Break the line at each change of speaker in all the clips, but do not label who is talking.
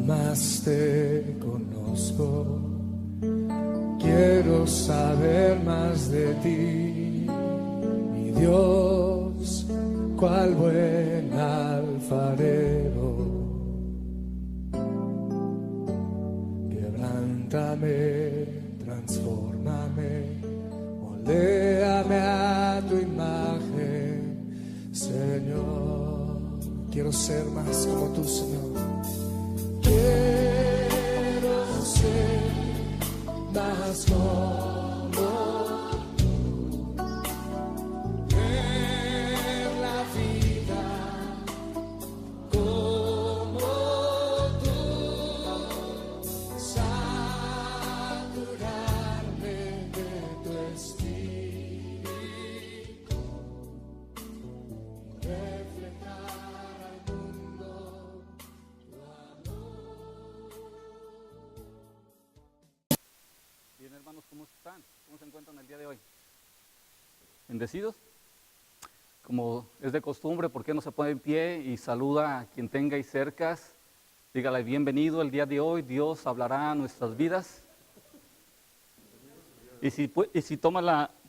más te conozco, quiero saber más de ti, mi Dios, cual buen alfarero. Quebrántame, transfórmame, moldéame a tu imagen, Señor. Quiero ser más como tú, Señor. Quiero ser más como tú, ver la vida como tú, saturarme de tu espíritu, reflejar al mundo tu amor.
Bien, hermanos, ¿cómo están? ¿Cómo se encuentran el día de hoy? ¿Bendecidos? Como es de costumbre, ¿por qué no se pone en pie y saluda a quien tenga ahí cercas? Dígale bienvenido el día de hoy, Dios hablará a nuestras vidas. Y si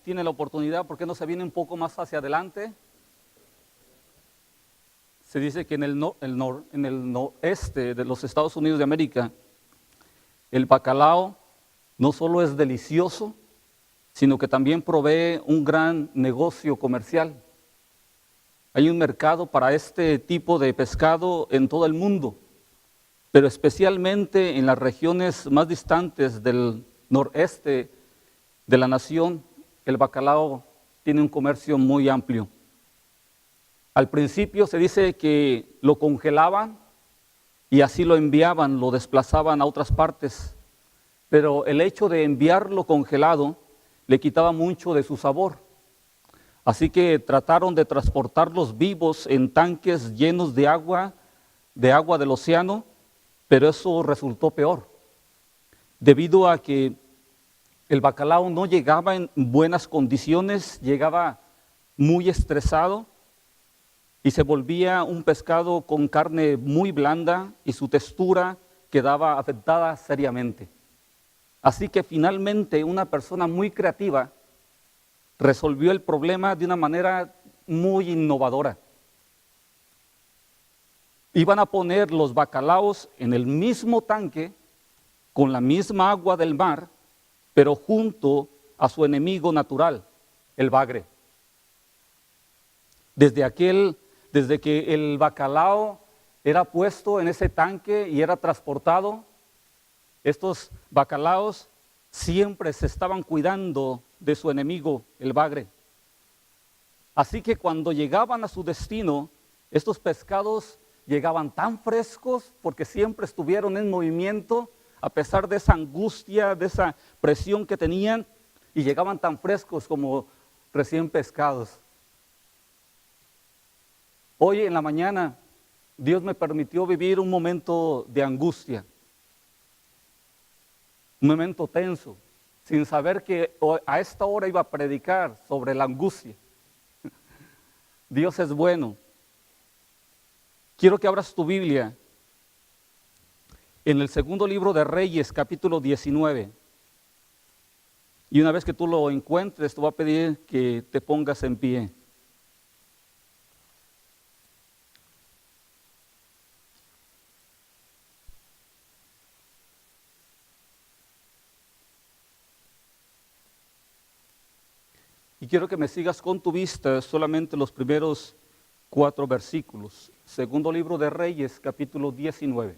tiene la oportunidad, ¿por qué no se viene un poco más hacia adelante? Se dice que en el noreste de los Estados Unidos de América, el bacalao no solo es delicioso, sino que también provee un gran negocio comercial. Hay un mercado para este tipo de pescado en todo el mundo, pero especialmente en las regiones más distantes del noreste de la nación, el bacalao tiene un comercio muy amplio. Al principio se dice que lo congelaban y así lo enviaban, lo desplazaban a otras partes, pero el hecho de enviarlo congelado le quitaba mucho de su sabor. Así que trataron de transportarlos vivos en tanques llenos de agua del océano, pero eso resultó peor, debido a que el bacalao no llegaba en buenas condiciones, llegaba muy estresado y se volvía un pescado con carne muy blanda y su textura quedaba afectada seriamente. Así que finalmente una persona muy creativa resolvió el problema de una manera muy innovadora. Iban a poner los bacalaos en el mismo tanque, con la misma agua del mar, pero junto a su enemigo natural, el bagre. Desde que el bacalao era puesto en ese tanque y era transportado, estos bacalaos siempre se estaban cuidando de su enemigo, el bagre. Así que cuando llegaban a su destino, estos pescados llegaban tan frescos porque siempre estuvieron en movimiento, a pesar de esa angustia, de esa presión que tenían, y llegaban tan frescos como recién pescados. Hoy en la mañana, Dios me permitió vivir un momento de angustia, un momento tenso, sin saber que a esta hora iba a predicar sobre la angustia. Dios es bueno. Quiero que abras tu Biblia en el segundo libro de Reyes, capítulo 19. Y una vez que tú lo encuentres, te voy a pedir que te pongas en pie. Y quiero que me sigas con tu vista solamente los primeros 4 versículos. Segundo libro de Reyes, capítulo 19.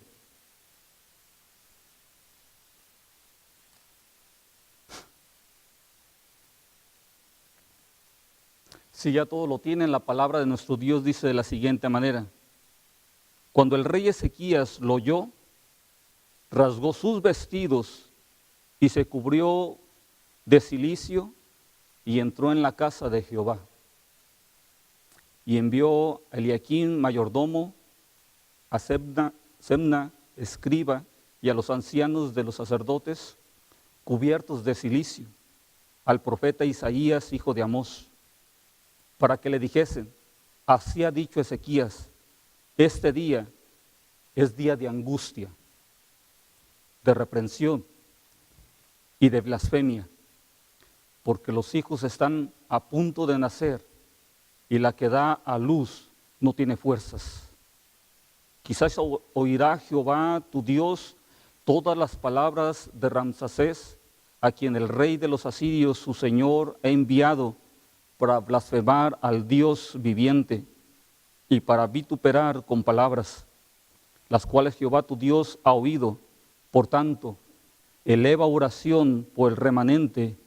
Si ya todo lo tienen, la palabra de nuestro Dios dice de la siguiente manera: cuando el rey Ezequías lo oyó, rasgó sus vestidos y se cubrió de cilicio y entró en la casa de Jehová. Y envió a Eliaquín, mayordomo, a Semna, escriba, y a los ancianos de los sacerdotes, cubiertos de cilicio, al profeta Isaías, hijo de Amós, para que le dijesen: así ha dicho Ezequías, este día es día de angustia, de reprensión y de blasfemia, porque los hijos están a punto de nacer y la que da a luz no tiene fuerzas. Quizás oirá Jehová tu Dios todas las palabras de Ramsacés, a quien el rey de los asirios, su señor, ha enviado para blasfemar al Dios viviente y para vituperar con palabras, las cuales Jehová tu Dios ha oído. Por tanto, eleva oración por el remanente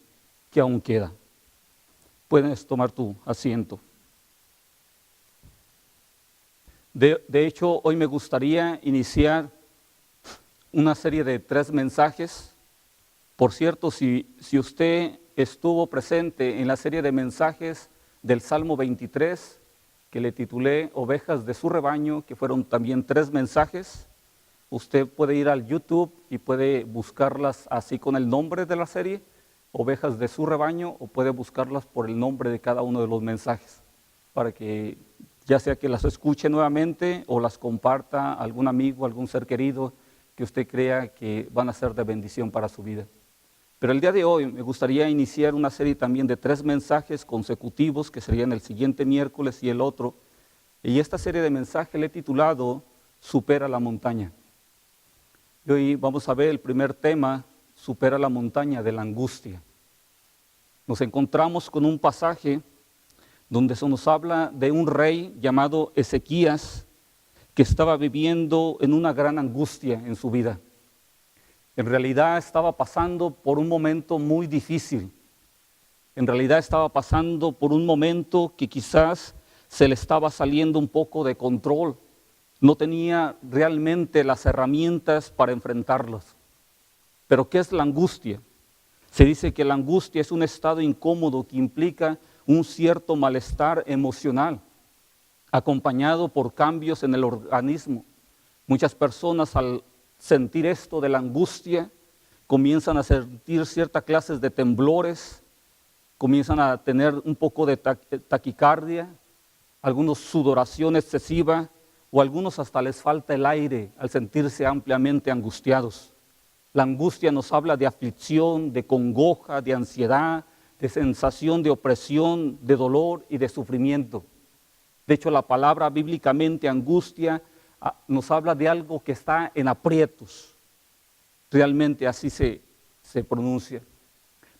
que aún queda. Puedes tomar tu asiento. De hecho, hoy me gustaría iniciar una serie de 3 mensajes. Por cierto, si usted estuvo presente en la serie de mensajes del Salmo 23, que le titulé Ovejas de su rebaño, que fueron también 3 mensajes, usted puede ir al YouTube y puede buscarlas así con el nombre de la serie, Ovejas de su rebaño, o puede buscarlas por el nombre de cada uno de los mensajes, para que ya sea que las escuche nuevamente o las comparta a algún amigo, algún ser querido que usted crea que van a ser de bendición para su vida. Pero el día de hoy me gustaría iniciar una serie también de 3 mensajes consecutivos, que serían el siguiente miércoles y el otro. Y esta serie de mensajes le he titulado Supera la montaña. Y hoy vamos a ver el primer tema, Supera la montaña de la angustia. Nos encontramos con un pasaje donde se nos habla de un rey llamado Ezequías, que estaba viviendo en una gran angustia en su vida. En realidad estaba pasando por un momento muy difícil. En realidad estaba pasando por un momento que quizás se le estaba saliendo un poco de control. No tenía realmente las herramientas para enfrentarlos. Pero ¿qué es la angustia? Se dice que la angustia es un estado incómodo que implica un cierto malestar emocional, acompañado por cambios en el organismo. Muchas personas al sentir esto de la angustia comienzan a sentir ciertas clases de temblores, comienzan a tener un poco de taquicardia, algunos sudoración excesiva, o a algunos hasta les falta el aire al sentirse ampliamente angustiados. La angustia nos habla de aflicción, de congoja, de ansiedad, de sensación de opresión, de dolor y de sufrimiento. De hecho, la palabra bíblicamente angustia nos habla de algo que está en aprietos. Realmente así se pronuncia.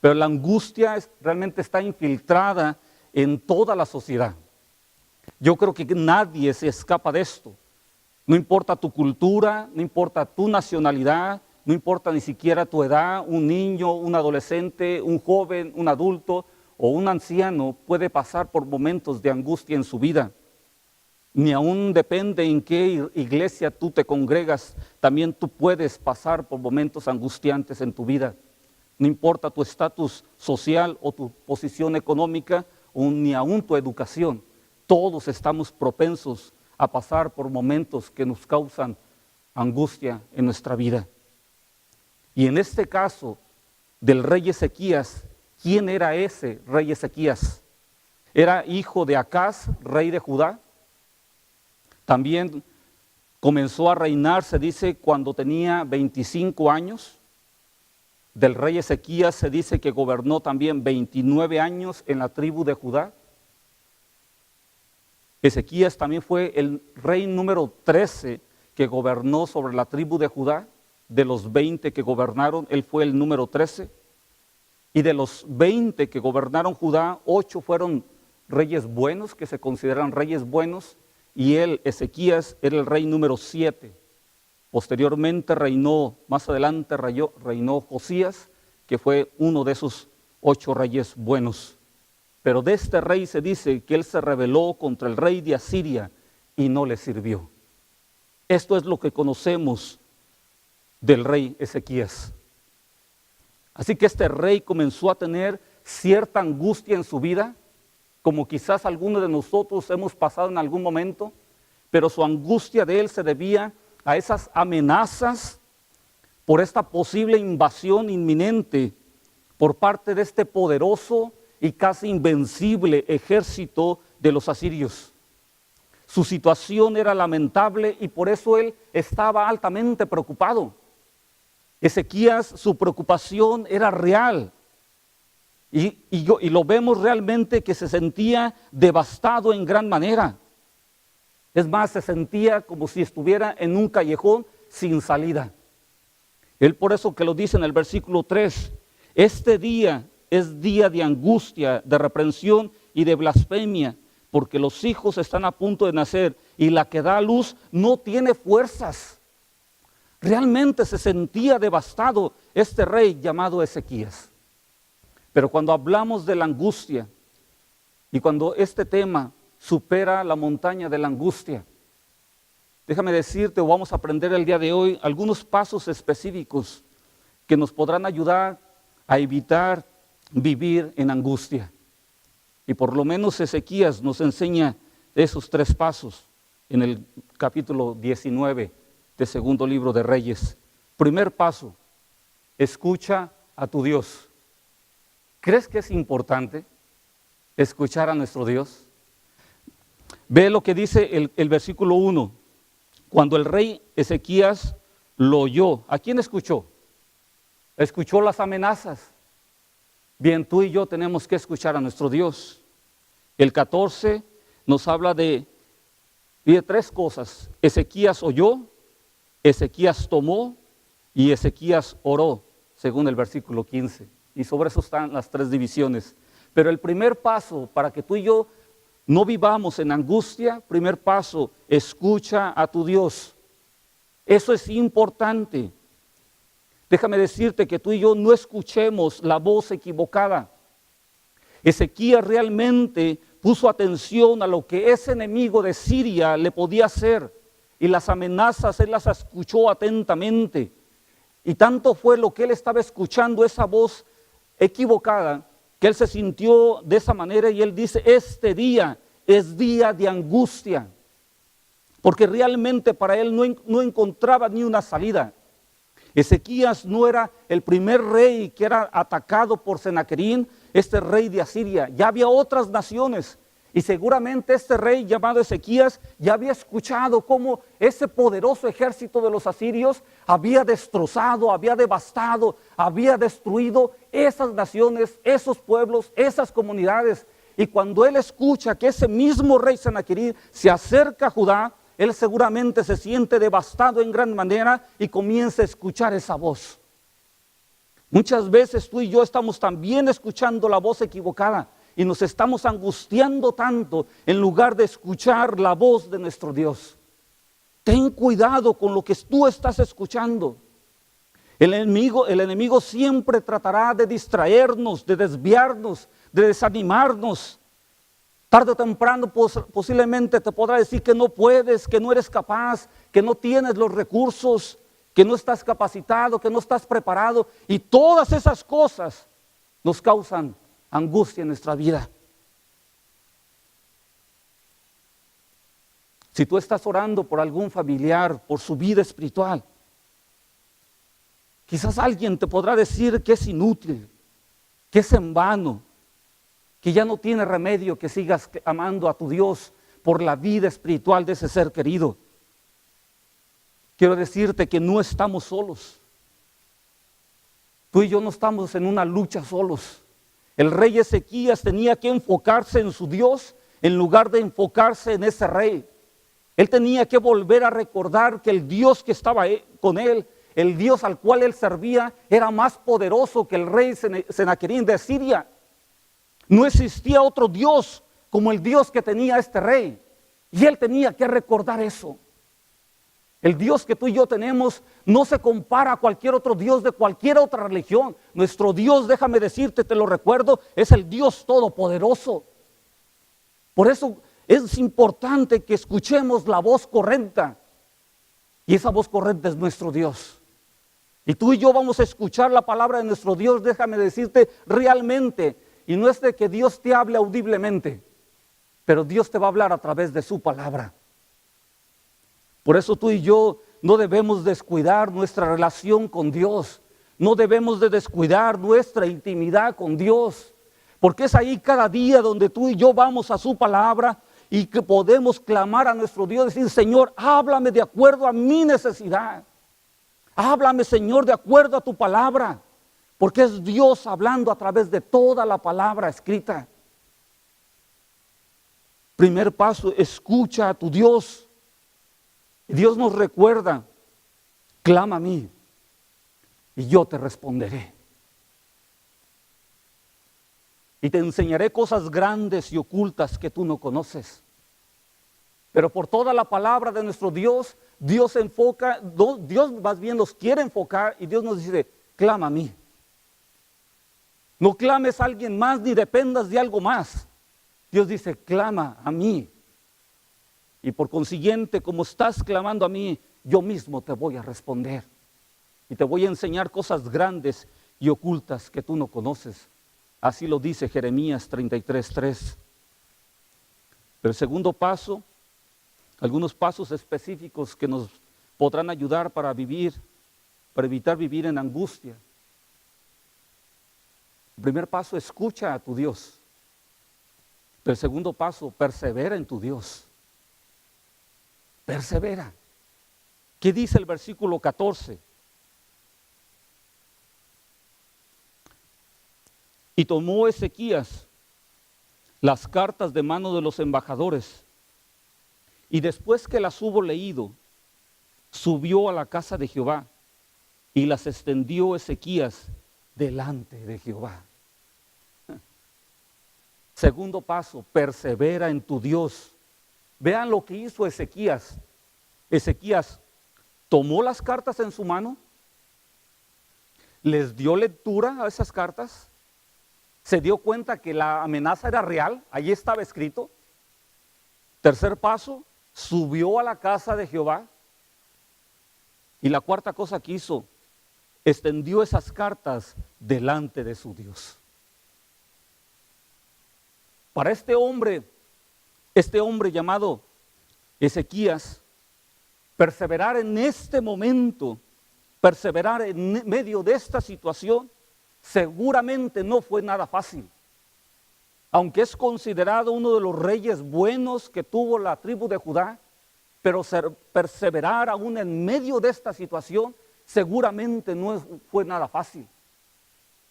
Pero la angustia realmente está infiltrada en toda la sociedad. Yo creo que nadie se escapa de esto. No importa tu cultura, no importa tu nacionalidad, no importa ni siquiera tu edad, un niño, un adolescente, un joven, un adulto o un anciano puede pasar por momentos de angustia en su vida. Ni aún depende en qué iglesia tú te congregas, también tú puedes pasar por momentos angustiantes en tu vida. No importa tu estatus social o tu posición económica, o ni aún tu educación. Todos estamos propensos a pasar por momentos que nos causan angustia en nuestra vida. Y en este caso del rey Ezequías, ¿quién era ese rey Ezequías? Era hijo de Acaz, rey de Judá. También comenzó a reinar, se dice, cuando tenía 25 años. Del rey Ezequías se dice que gobernó también 29 años en la tribu de Judá. Ezequías también fue el rey número 13 que gobernó sobre la tribu de Judá. De los 20 que gobernaron, él fue el número 13. Y de los 20 que gobernaron Judá, 8 fueron reyes buenos, que se consideran reyes buenos, y él, Ezequías, era el rey número 7. Posteriormente más adelante reinó Josías, que fue uno de esos 8 reyes buenos. Pero de este rey se dice que él se rebeló contra el rey de Asiria y no le sirvió. Esto es lo que conocemos del rey Ezequías. Así que este rey comenzó a tener cierta angustia en su vida, como quizás algunos de nosotros hemos pasado en algún momento, pero su angustia de él se debía a esas amenazas por esta posible invasión inminente por parte de este poderoso y casi invencible ejército de los asirios. Su situación era lamentable y por eso él estaba altamente preocupado. Ezequías, su preocupación era real. Y lo vemos realmente que se sentía devastado en gran manera. Es más, se sentía como si estuviera en un callejón sin salida. Él por eso que lo dice en el versículo 3, este día es día de angustia, de reprensión y de blasfemia, porque los hijos están a punto de nacer y la que da a luz no tiene fuerzas. Realmente se sentía devastado este rey llamado Ezequías. Pero cuando hablamos de la angustia y cuando este tema supera la montaña de la angustia, déjame decirte, o vamos a aprender el día de hoy, algunos pasos específicos que nos podrán ayudar a evitar vivir en angustia. Y por lo menos Ezequías nos enseña esos 3 pasos en el capítulo 19 del segundo libro de Reyes. Primer paso, escucha a tu Dios. ¿Crees que es importante escuchar a nuestro Dios? Ve lo que dice el versículo 1. Cuando el rey Ezequías lo oyó, ¿a quién escuchó? Escuchó las amenazas. Bien, tú y yo tenemos que escuchar a nuestro Dios. El 14 nos habla de 3 cosas. Ezequías oyó, Ezequías tomó y Ezequías oró, según el versículo 15. Y sobre eso están las 3 divisiones. Pero el primer paso para que tú y yo no vivamos en angustia, primer paso, escucha a tu Dios. Eso es importante. Déjame decirte que tú y yo no escuchemos la voz equivocada. Ezequías realmente puso atención a lo que ese enemigo de Siria le podía hacer y las amenazas él las escuchó atentamente. Y tanto fue lo que él estaba escuchando, esa voz equivocada, que él se sintió de esa manera y él dice, este día es día de angustia, porque realmente para él no encontraba ni una salida. Ezequías no era el primer rey que era atacado por Senaquerín, este rey de Asiria. Ya había otras naciones y seguramente este rey llamado Ezequías ya había escuchado cómo ese poderoso ejército de los asirios había destrozado, había devastado, había destruido esas naciones, esos pueblos, esas comunidades. Y cuando él escucha que ese mismo rey Senaquerín se acerca a Judá, él seguramente se siente devastado en gran manera y comienza a escuchar esa voz. Muchas veces tú y yo estamos también escuchando la voz equivocada y nos estamos angustiando tanto en lugar de escuchar la voz de nuestro Dios. Ten cuidado con lo que tú estás escuchando. El enemigo siempre tratará de distraernos, de desviarnos, de desanimarnos. Tarde o temprano posiblemente te podrá decir que no puedes, que no eres capaz, que no tienes los recursos, que no estás capacitado, que no estás preparado. Y todas esas cosas nos causan angustia en nuestra vida. Si tú estás orando por algún familiar, por su vida espiritual, quizás alguien te podrá decir que es inútil, que es en vano, que ya no tiene remedio que sigas amando a tu Dios por la vida espiritual de ese ser querido. Quiero decirte que no estamos solos. Tú y yo no estamos en una lucha solos. El rey Ezequías tenía que enfocarse en su Dios en lugar de enfocarse en ese rey. Él tenía que volver a recordar que el Dios que estaba con él, el Dios al cual él servía, era más poderoso que el rey Senaquerín de Siria. No existía otro Dios como el Dios que tenía este rey. Y él tenía que recordar eso. El Dios que tú y yo tenemos no se compara a cualquier otro Dios de cualquier otra religión. Nuestro Dios, déjame decirte, te lo recuerdo, es el Dios todopoderoso. Por eso es importante que escuchemos la voz correcta. Y esa voz correcta es nuestro Dios. Y tú y yo vamos a escuchar la palabra de nuestro Dios, déjame decirte, realmente. Y no es de que Dios te hable audiblemente, pero Dios te va a hablar a través de su palabra. Por eso tú y yo no debemos descuidar nuestra relación con Dios. No debemos de descuidar nuestra intimidad con Dios. Porque es ahí cada día donde tú y yo vamos a su palabra y que podemos clamar a nuestro Dios y decir, Señor, háblame de acuerdo a mi necesidad. Háblame, Señor, de acuerdo a tu palabra, porque es Dios hablando a través de toda la palabra escrita. Primer paso, escucha a tu Dios. Dios nos recuerda, clama a mí y yo te responderé. Y te enseñaré cosas grandes y ocultas que tú no conoces. Pero por toda la palabra de nuestro Dios, Dios enfoca, Dios más bien nos quiere enfocar y Dios nos dice, clama a mí. No clames a alguien más ni dependas de algo más. Dios dice, clama a mí. Y por consiguiente, como estás clamando a mí, yo mismo te voy a responder. Y te voy a enseñar cosas grandes y ocultas que tú no conoces. Así lo dice Jeremías 33:3. Pero el segundo paso, algunos pasos específicos que nos podrán ayudar para vivir, para evitar vivir en angustia. El primer paso, escucha a tu Dios. Pero el segundo paso, persevera en tu Dios. Persevera. ¿Qué dice el versículo 14? Y tomó Ezequías las cartas de mano de los embajadores, y después que las hubo leído, subió a la casa de Jehová, y las extendió Ezequías delante de Jehová. Segundo paso, persevera en tu Dios. Vean lo que hizo Ezequías. Ezequías tomó las cartas en su mano, les dio lectura a esas cartas, se dio cuenta que la amenaza era real, allí estaba escrito. Tercer paso, subió a la casa de Jehová. Y la cuarta cosa que hizo, extendió esas cartas delante de su Dios. Para este hombre llamado Ezequías, perseverar en este momento, perseverar en medio de esta situación, seguramente no fue nada fácil. Aunque es considerado uno de los reyes buenos que tuvo la tribu de Judá, pero perseverar aún en medio de esta situación seguramente no fue nada fácil.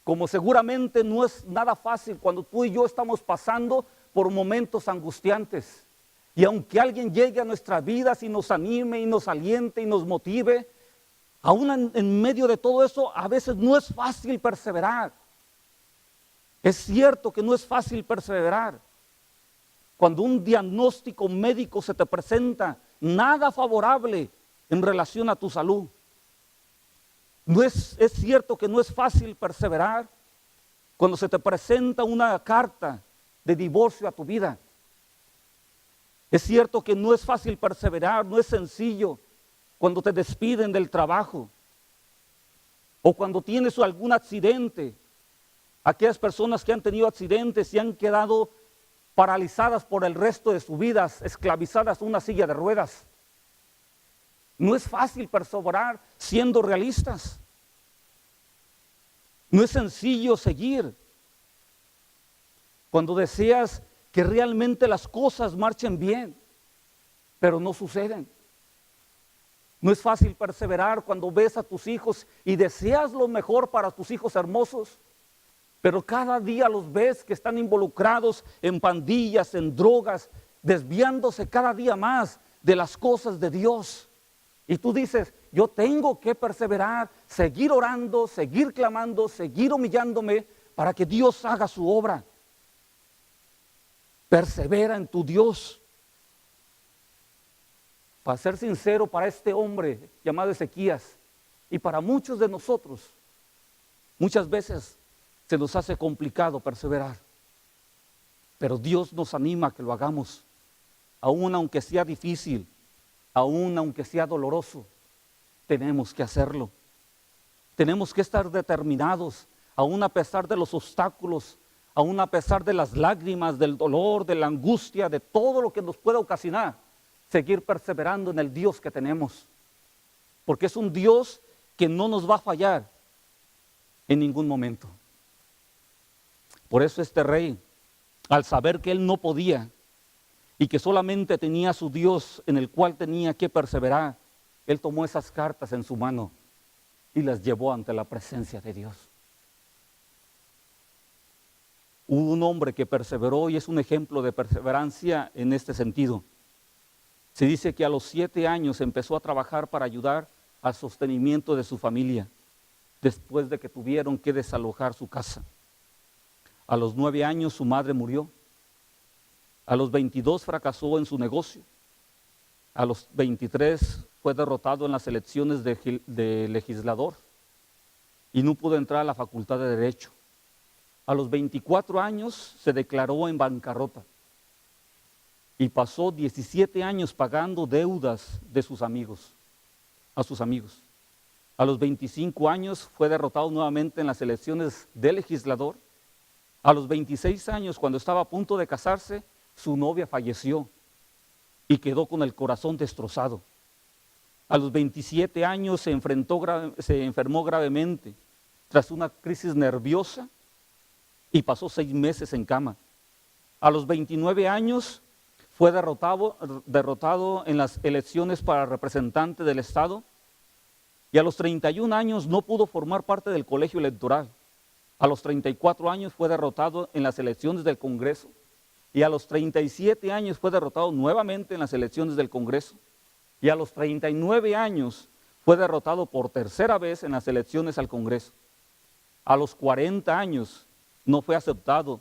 Como seguramente no es nada fácil cuando tú y yo estamos pasando por momentos angustiantes. Y aunque alguien llegue a nuestras vidas y nos anime y nos aliente y nos motive, aún en medio de todo eso a veces no es fácil perseverar. Es cierto que no es fácil perseverar. Cuando un diagnóstico médico se te presenta nada favorable en relación a tu salud. Es cierto que no es fácil perseverar cuando se te presenta una carta de divorcio a tu vida. Es cierto que no es fácil perseverar, no es sencillo cuando te despiden del trabajo o cuando tienes algún accidente. Aquellas personas que han tenido accidentes y han quedado paralizadas por el resto de sus vidas, esclavizadas a una silla de ruedas. No es fácil perseverar siendo realistas. No es sencillo seguir. Cuando deseas que realmente las cosas marchen bien, pero no suceden. No es fácil perseverar cuando ves a tus hijos y deseas lo mejor para tus hijos hermosos, pero cada día los ves que están involucrados en pandillas, en drogas, desviándose cada día más de las cosas de Dios. Y tú dices, yo tengo que perseverar, seguir orando, seguir clamando, seguir humillándome para que Dios haga su obra. Persevera en tu Dios. Para ser sincero, para este hombre llamado Ezequías y para muchos de nosotros, muchas veces se nos hace complicado perseverar. Pero Dios nos anima a que lo hagamos, aun aunque sea difícil, aun aunque sea doloroso, tenemos que hacerlo. Tenemos que estar determinados, aun a pesar de los obstáculos, aun a pesar de las lágrimas, del dolor, de la angustia, de todo lo que nos pueda ocasionar, seguir perseverando en el Dios que tenemos. Porque es un Dios que no nos va a fallar en ningún momento. Por eso este rey, al saber que él no podía y que solamente tenía a su Dios en el cual tenía que perseverar, él tomó esas cartas en su mano y las llevó ante la presencia de Dios. Hubo un hombre que perseveró y es un ejemplo de perseverancia en este sentido. Se dice que a los 7 años empezó a trabajar para ayudar al sostenimiento de su familia, después de que tuvieron que desalojar su casa. A los 9 años su madre murió. A los 22 fracasó en su negocio. A los 23 fue derrotado en las elecciones de legislador y no pudo entrar a la facultad de Derecho. A los 24 años se declaró en bancarrota y pasó 17 años pagando deudas de sus amigos, a sus amigos. A los 25 años fue derrotado nuevamente en las elecciones de legislador. A los 26 años, cuando estaba a punto de casarse, su novia falleció y quedó con el corazón destrozado. A los 27 años se enfermó gravemente tras una crisis nerviosa y pasó 6 meses en cama. A los 29 años fue derrotado en las elecciones para representante del Estado y a los 31 años no pudo formar parte del colegio electoral. A los 34 años fue derrotado en las elecciones del Congreso y a los 37 años fue derrotado nuevamente en las elecciones del Congreso y a los 39 años fue derrotado por tercera vez en las elecciones al Congreso. A los 40 años no fue aceptado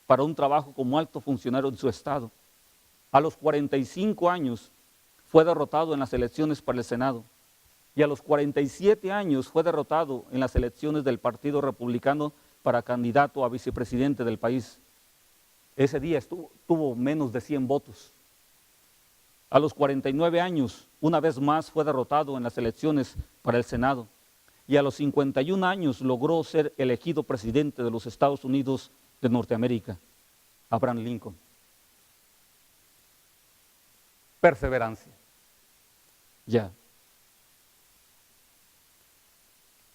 para un trabajo como alto funcionario en su estado. A los 45 años fue derrotado en las elecciones para el Senado y a los 47 años fue derrotado en las elecciones del Partido Republicano para candidato a vicepresidente del país. Ese día tuvo menos de 100 votos. A los 49 años, una vez más fue derrotado en las elecciones para el Senado y a los 51 años logró ser elegido presidente de los Estados Unidos de Norteamérica, Abraham Lincoln. Perseverancia. Ya.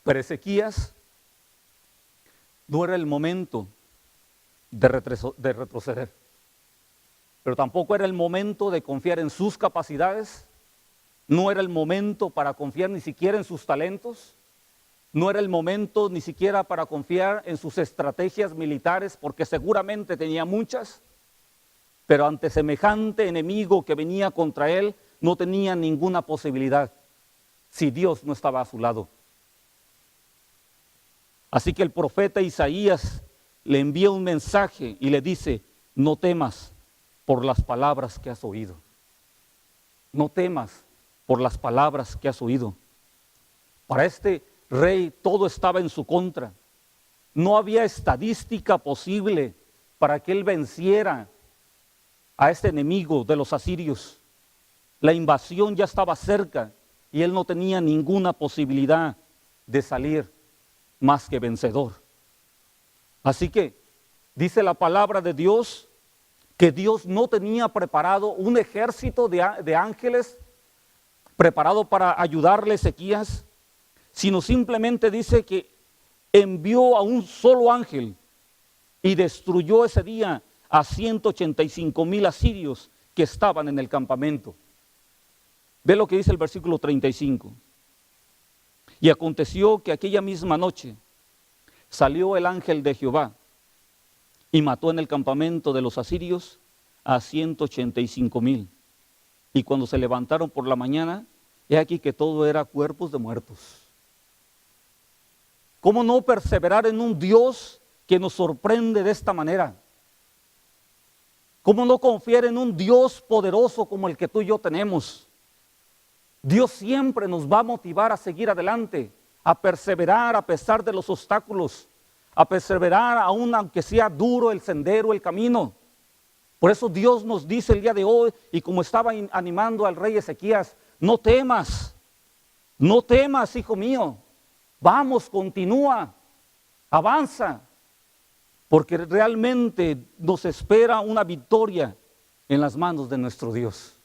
Pero Ezequías no era el momento de retroceder, pero tampoco era el momento de confiar en sus capacidades, no era el momento para confiar ni siquiera en sus talentos, no era el momento ni siquiera para confiar en sus estrategias militares, porque seguramente tenía muchas, pero ante semejante enemigo que venía contra él, no tenía ninguna posibilidad si Dios no estaba a su lado. Así que el profeta Isaías le envía un mensaje y le dice: no temas por las palabras que has oído. No temas por las palabras que has oído. Para este rey todo estaba en su contra. No había estadística posible para que él venciera a este enemigo de los asirios. La invasión ya estaba cerca y él no tenía ninguna posibilidad de salir más que vencedor. Así que dice la palabra de Dios que Dios no tenía preparado un ejército de ángeles preparado para ayudarle a Ezequías, sino simplemente dice que envió a un solo ángel y destruyó ese día a 185,000 asirios que estaban en el campamento. Ve lo que dice el versículo 35. Y aconteció que aquella misma noche salió el ángel de Jehová y mató en el campamento de los asirios a 185,000. Y cuando se levantaron por la mañana, he aquí que todo era cuerpos de muertos. ¿Cómo no perseverar en un Dios que nos sorprende de esta manera? ¿Cómo no confiar en un Dios poderoso como el que tú y yo tenemos? Dios siempre nos va a motivar a seguir adelante, a perseverar a pesar de los obstáculos, a perseverar aún aunque sea duro el sendero, el camino. Por eso Dios nos dice el día de hoy, y como estaba animando al rey Ezequías: no temas, hijo mío, vamos, continúa, avanza, porque realmente nos espera una victoria en las manos de nuestro Dios.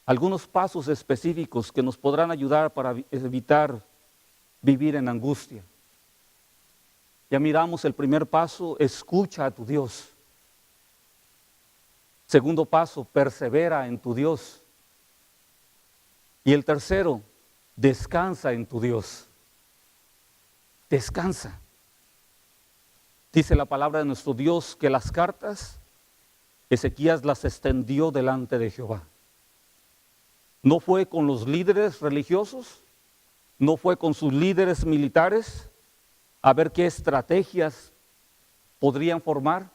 Algunos pasos específicos que nos podrán ayudar para evitar vivir en angustia. Ya miramos el primer paso: escucha a tu Dios. Segundo paso: persevera en tu Dios. Y el tercero: descansa en tu Dios. Descansa. Dice la palabra de nuestro Dios que las cartas Ezequías las extendió delante de Jehová. No fue con los líderes religiosos, no fue con sus líderes militares a ver qué estrategias podrían formar.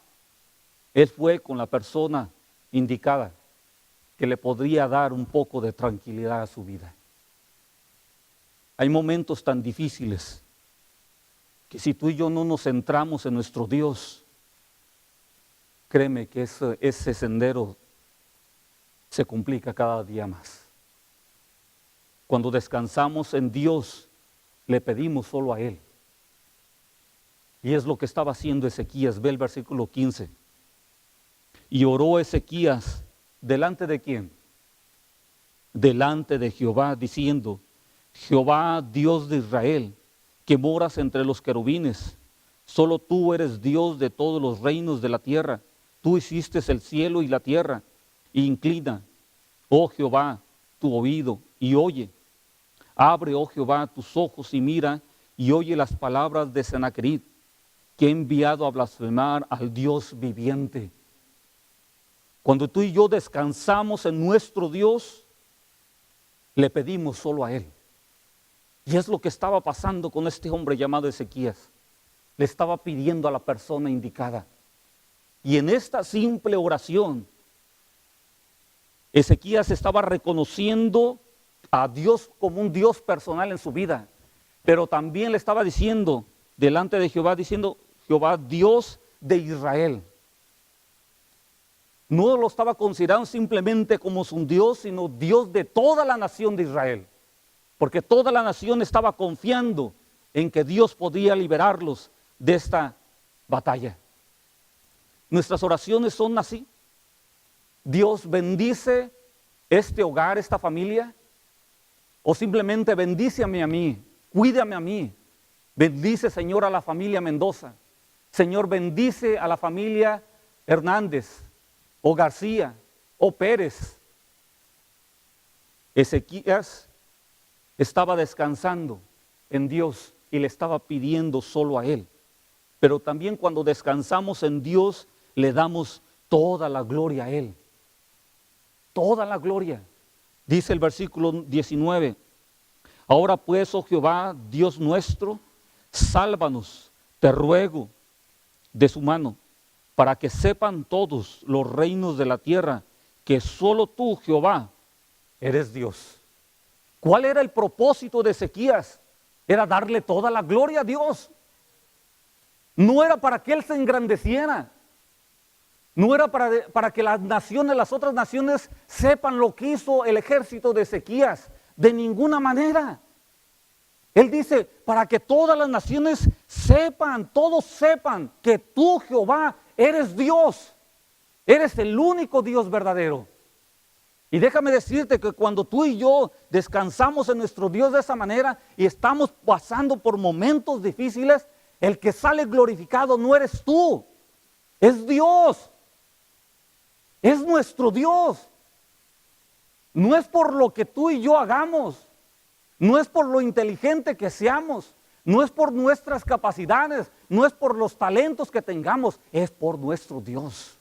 Él fue con la persona indicada que le podría dar un poco de tranquilidad a su vida. Hay momentos tan difíciles que si tú y yo no nos centramos en nuestro Dios, créeme que ese sendero se complica cada día más. Cuando descansamos en Dios, le pedimos solo a Él. Y es lo que estaba haciendo Ezequías. Ve el versículo 15. Y oró Ezequías, ¿delante de quién? Delante de Jehová, diciendo: Jehová, Dios de Israel, que moras entre los querubines, solo tú eres Dios de todos los reinos de la tierra. Tú hiciste el cielo y la tierra. Y inclina, oh Jehová, tu oído y oye. Abre, oh Jehová, tus ojos y mira y oye las palabras de Sennacherib, que he enviado a blasfemar al Dios viviente. Cuando tú y yo descansamos en nuestro Dios, le pedimos solo a Él. Y es lo que estaba pasando con este hombre llamado Ezequías. Le estaba pidiendo a la persona indicada. Y en esta simple oración, Ezequías estaba reconociendo a Dios como un Dios personal en su vida, pero también le estaba diciendo delante de Jehová, diciendo: Jehová, Dios de Israel. No lo estaba considerando simplemente como su Dios, sino Dios de toda la nación de Israel, porque toda la nación estaba confiando en que Dios podía liberarlos de esta batalla. Nuestras oraciones son así. Dios bendice este hogar, esta familia, o simplemente bendíceme a mí, cuídame a mí. Bendice, Señor, a la familia Mendoza. Señor, bendice a la familia Hernández, o García, o Pérez. Ezequías estaba descansando en Dios y le estaba pidiendo solo a Él. Pero también cuando descansamos en Dios, le damos toda la gloria a Él. Toda la gloria. Dice el versículo 19: Ahora pues, oh Jehová, Dios nuestro, sálvanos, te ruego, de su mano, para que sepan todos los reinos de la tierra que solo tú, Jehová, eres Dios. ¿Cuál era el propósito de Ezequías? Era darle toda la gloria a Dios. No era para que él se engrandeciera. No era para que las naciones, las otras naciones, sepan lo que hizo el ejército de Ezequías. De ninguna manera. Él dice, para que todas las naciones sepan, todos sepan que tú, Jehová, eres Dios. Eres el único Dios verdadero. Y déjame decirte que cuando tú y yo descansamos en nuestro Dios de esa manera y estamos pasando por momentos difíciles, el que sale glorificado no eres tú, es Dios. Es nuestro Dios. No es por lo que tú y yo hagamos, no es por lo inteligente que seamos, no es por nuestras capacidades, no es por los talentos que tengamos, es por nuestro Dios.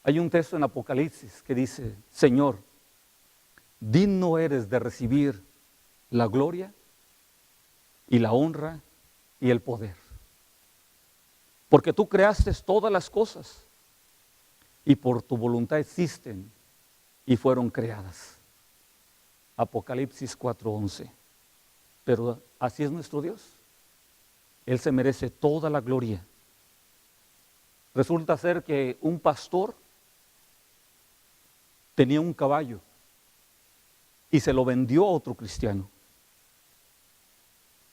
Hay un texto en Apocalipsis que dice: Señor, digno eres de recibir la gloria y la honra y el poder, porque tú creaste todas las cosas y por tu voluntad existen y fueron creadas. Apocalipsis 4:11. Pero así es nuestro Dios. Él se merece toda la gloria. Resulta ser que un pastor tenía un caballo y se lo vendió a otro cristiano.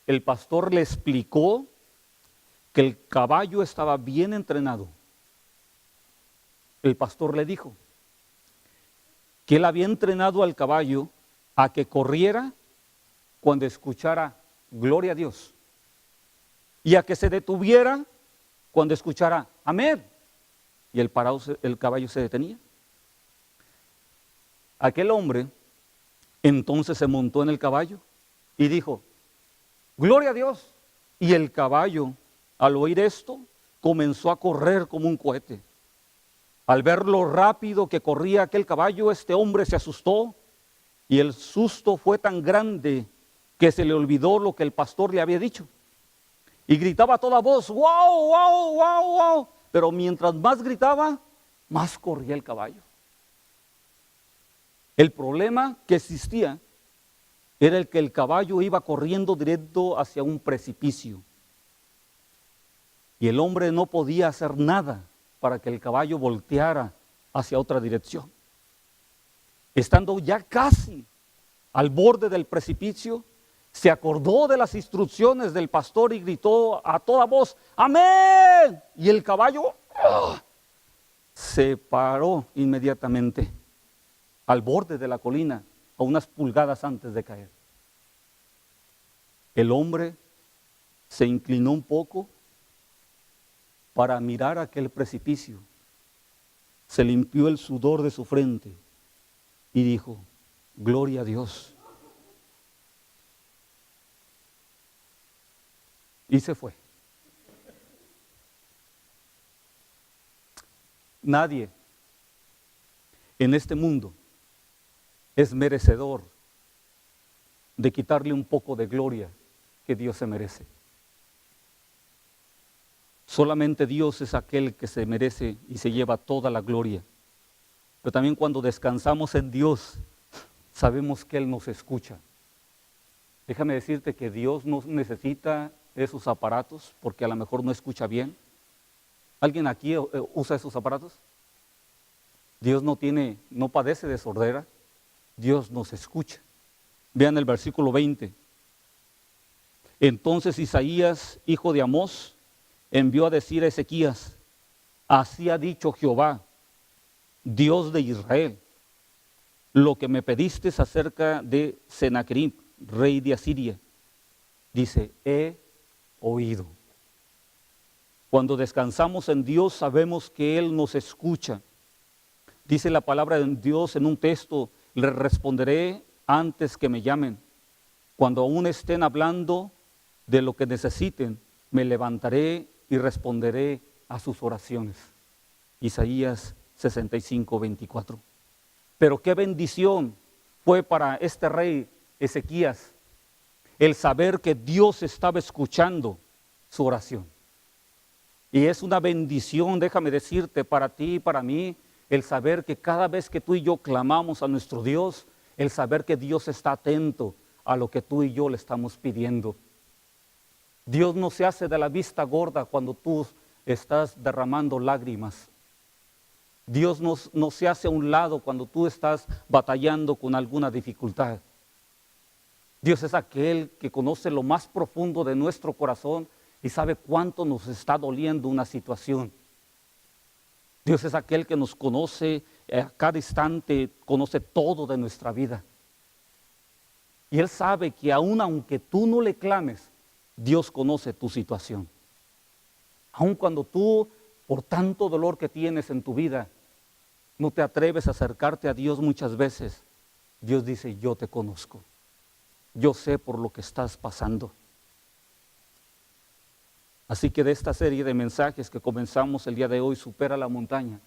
El pastor le explicó que el caballo estaba bien entrenado. El pastor le dijo que él había entrenado al caballo a que corriera cuando escuchara gloria a Dios y a que se detuviera cuando escuchara amén. y el caballo se detenía. Aquel hombre entonces se montó en el caballo y dijo, gloria a Dios. Y el caballo, al oír esto, comenzó a correr como un cohete. Al ver lo rápido que corría aquel caballo, este hombre se asustó y el susto fue tan grande que se le olvidó lo que el pastor le había dicho. Y gritaba a toda voz, wow, wow, wow, wow. Pero mientras más gritaba, más corría el caballo. El problema que existía era el que el caballo iba corriendo directo hacia un precipicio. Y el hombre no podía hacer nada para que el caballo volteara hacia otra dirección. Estando ya casi al borde del precipicio, se acordó de las instrucciones del pastor y gritó a toda voz, ¡amén! Y el caballo se paró inmediatamente al borde de la colina, a unas pulgadas antes de caer. El hombre se inclinó un poco para mirar aquel precipicio. Se limpió el sudor de su frente y dijo, gloria a Dios. Y se fue. Nadie en este mundo es merecedor de quitarle un poco de gloria que Dios se merece. Solamente Dios es aquel que se merece y se lleva toda la gloria. Pero también cuando descansamos en Dios, sabemos que Él nos escucha. Déjame decirte que Dios no necesita esos aparatos porque a lo mejor no escucha bien. ¿Alguien aquí usa esos aparatos? Dios no padece de sordera. Dios nos escucha. Vean el versículo 20. Entonces Isaías, hijo de Amós, envió a decir a Ezequías, así ha dicho Jehová, Dios de Israel, lo que me pediste acerca de Sennacherib, rey de Asiria. Dice, he oído. Cuando descansamos en Dios sabemos que Él nos escucha. Dice la palabra de Dios en un texto, le responderé antes que me llamen. Cuando aún estén hablando de lo que necesiten, me levantaré y responderé a sus oraciones. Isaías 65, 24. Pero qué bendición fue para este rey Ezequías el saber que Dios estaba escuchando su oración. Y es una bendición, déjame decirte, para ti y para mí, el saber que cada vez que tú y yo clamamos a nuestro Dios, el saber que Dios está atento a lo que tú y yo le estamos pidiendo. Dios no se hace de la vista gorda cuando tú estás derramando lágrimas. Dios no se hace a un lado cuando tú estás batallando con alguna dificultad. Dios es aquel que conoce lo más profundo de nuestro corazón y sabe cuánto nos está doliendo una situación. Dios es aquel que nos conoce a cada instante, conoce todo de nuestra vida. Y Él sabe que aun aunque tú no le clames, Dios conoce tu situación. Aun cuando tú, por tanto dolor que tienes en tu vida, no te atreves a acercarte a Dios muchas veces, Dios dice, yo te conozco. Yo sé por lo que estás pasando. Así que de esta serie de mensajes que comenzamos el día de hoy, Supera la montaña.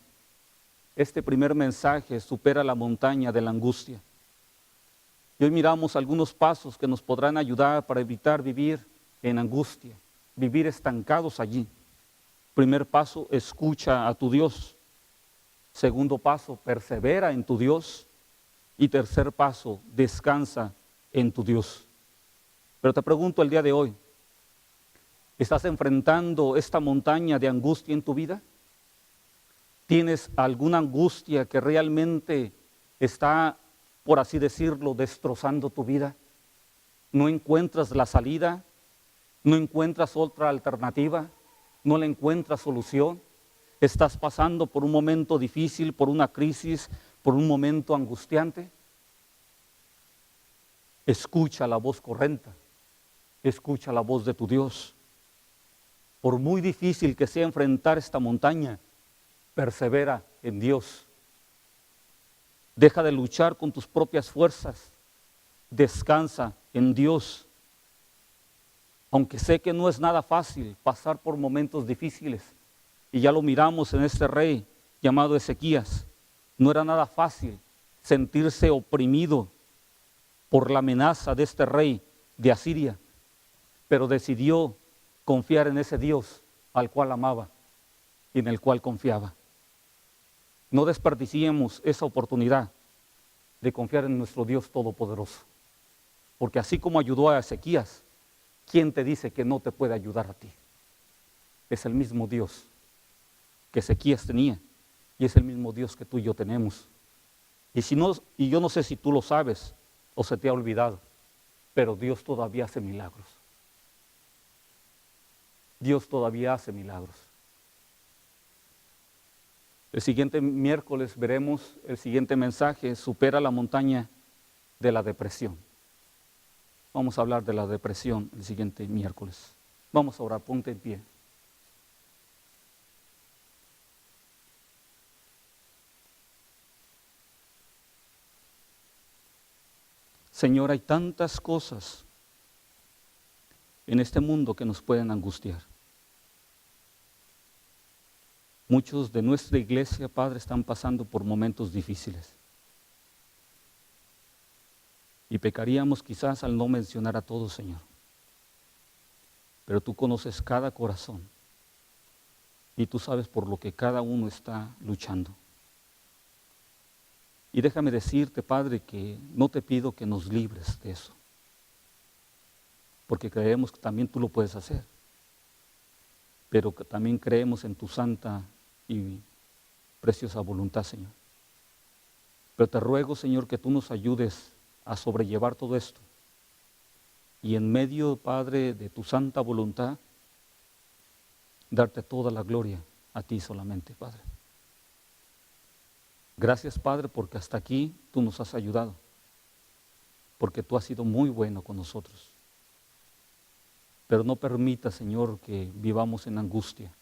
Este primer mensaje, supera la montaña de la angustia. Y hoy miramos algunos pasos que nos podrán ayudar para evitar vivir en angustia, vivir estancados allí. Primer paso, escucha a tu Dios. Segundo paso, persevera en tu Dios. Y tercer paso, descansa en tu Dios. Pero te pregunto el día de hoy, ¿estás enfrentando esta montaña de angustia en tu vida? ¿Tienes alguna angustia que realmente está, por así decirlo, destrozando tu vida? ¿No encuentras la salida? ¿No encuentras otra alternativa? ¿No le encuentras solución? ¿Estás pasando por un momento difícil, por una crisis, por un momento angustiante? Escucha la voz correcta, escucha la voz de tu Dios. Por muy difícil que sea enfrentar esta montaña, persevera en Dios. Deja de luchar con tus propias fuerzas. Descansa en Dios. Aunque sé que no es nada fácil pasar por momentos difíciles, y ya lo miramos en este rey llamado Ezequías, no era nada fácil sentirse oprimido por la amenaza de este rey de Asiria, pero decidió confiar en ese Dios al cual amaba y en el cual confiaba. No desperdiciemos esa oportunidad de confiar en nuestro Dios Todopoderoso, porque así como ayudó a Ezequías, ¿quién te dice que no te puede ayudar a ti? Es el mismo Dios que Ezequías tenía y es el mismo Dios que tú y yo tenemos. Y yo no sé si tú lo sabes o se te ha olvidado, pero Dios todavía hace milagros. Dios todavía hace milagros. El siguiente miércoles veremos el siguiente mensaje: supera la montaña de la depresión. Vamos a hablar de la depresión el siguiente miércoles. Vamos a orar, ponte en pie. Señor, hay tantas cosas en este mundo que nos pueden angustiar. Muchos de nuestra iglesia, Padre, están pasando por momentos difíciles. Y pecaríamos quizás al no mencionar a todos, Señor. Pero tú conoces cada corazón y tú sabes por lo que cada uno está luchando. Y déjame decirte, Padre, que no te pido que nos libres de eso, porque creemos que también tú lo puedes hacer, pero que también creemos en tu santa y preciosa voluntad, Señor. Pero te ruego, Señor, que tú nos ayudes a sobrellevar todo esto y en medio, Padre, de tu santa voluntad, darte toda la gloria a ti solamente, Padre. Gracias, Padre, porque hasta aquí tú nos has ayudado, porque tú has sido muy bueno con nosotros. Pero no permita, Señor, que vivamos en angustia.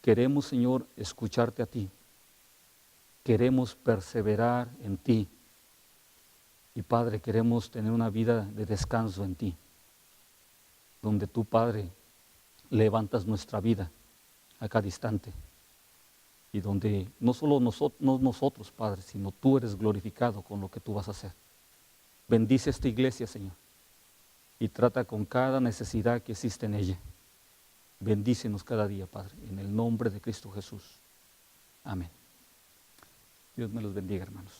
Queremos, Señor, escucharte a ti. Queremos perseverar en ti. Y, Padre, queremos tener una vida de descanso en ti, donde tú, Padre, levantas nuestra vida a cada instante. Y donde no solo nosotros, Padre, sino tú eres glorificado con lo que tú vas a hacer. Bendice esta iglesia, Señor, y trata con cada necesidad que existe en ella. Bendícenos cada día, Padre, en el nombre de Cristo Jesús. Amén. Dios me los bendiga, hermanos.